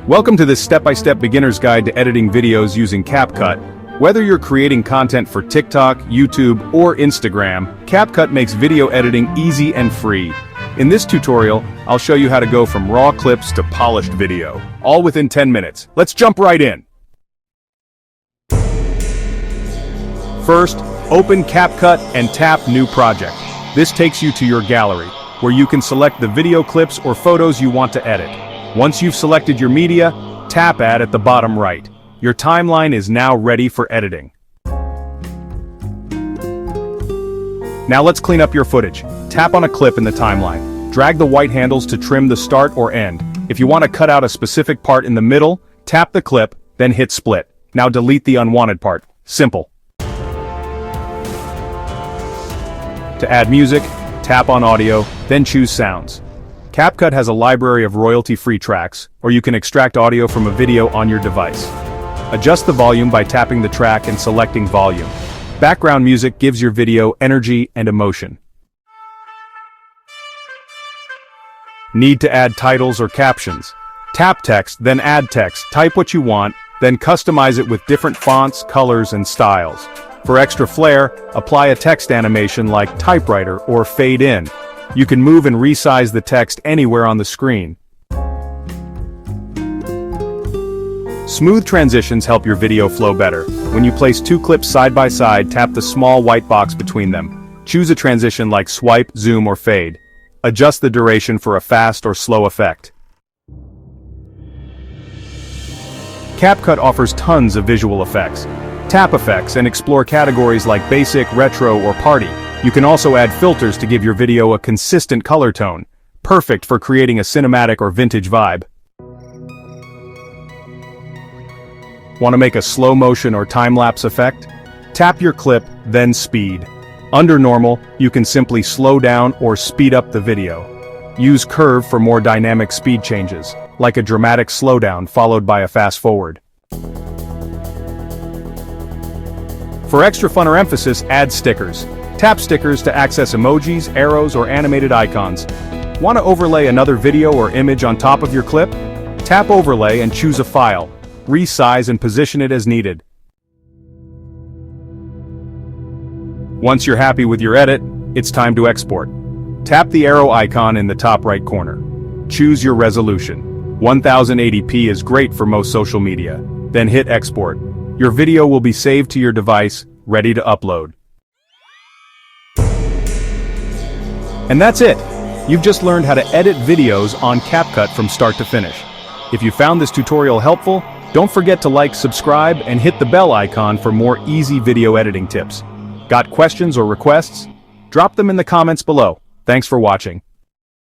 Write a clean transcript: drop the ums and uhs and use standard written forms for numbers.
Welcome to this step-by-step beginner's guide to editing videos using CapCut. Whether you're creating content for TikTok, YouTube, or Instagram, CapCut makes video editing easy and free. In this tutorial, I'll show you how to go from raw clips to polished video, all within 10 minutes. Let's jump right in. First, open CapCut and tap New Project. This takes you to your gallery, where you can select the video clips or photos you want to edit. Once you've selected your media, tap Add at the bottom right. Your timeline is now ready for editing. Now let's clean up your footage. Tap on a clip in the timeline. Drag the white handles to trim the start or end. If you want to cut out a specific part in the middle, tap the clip, then hit split. Now delete the unwanted part. Simple. To add music, tap on audio, then choose sounds. CapCut has a library of royalty-free tracks, or you can extract audio from a video on your device. Adjust the volume by tapping the track and selecting volume. Background music gives your video energy and emotion. Need to add titles or captions? Tap text, then add text. Type what you want, then customize it with different fonts, colors, and styles. For extra flair, apply a text animation like typewriter or fade in. You can move and resize the text anywhere on the screen. Smooth transitions help your video flow better. When you place two clips side by side, tap the small white box between them. Choose a transition like swipe, zoom, or fade. Adjust the duration for a fast or slow effect. CapCut offers tons of visual effects. Tap effects and explore categories like basic, retro, or party. You can also add filters to give your video a consistent color tone, perfect for creating a cinematic or vintage vibe. Want to make a slow motion or time-lapse effect? Tap your clip, then speed. Under normal, you can simply slow down or speed up the video. Use curve for more dynamic speed changes, like a dramatic slowdown followed by a fast forward. For extra fun or emphasis, add stickers. Tap stickers to access emojis, arrows, or animated icons. Want to overlay another video or image on top of your clip? Tap Overlay and choose a file. Resize and position it as needed. Once you're happy with your edit, it's time to export. Tap the arrow icon in the top right corner. Choose your resolution. 1080p is great for most social media. Then hit export. Your video will be saved to your device, ready to upload. And that's it! You've just learned how to edit videos on CapCut from start to finish. If you found this tutorial helpful, don't forget to like, subscribe, and hit the bell icon for more easy video editing tips. Got questions or requests? Drop them in the comments below. Thanks for watching.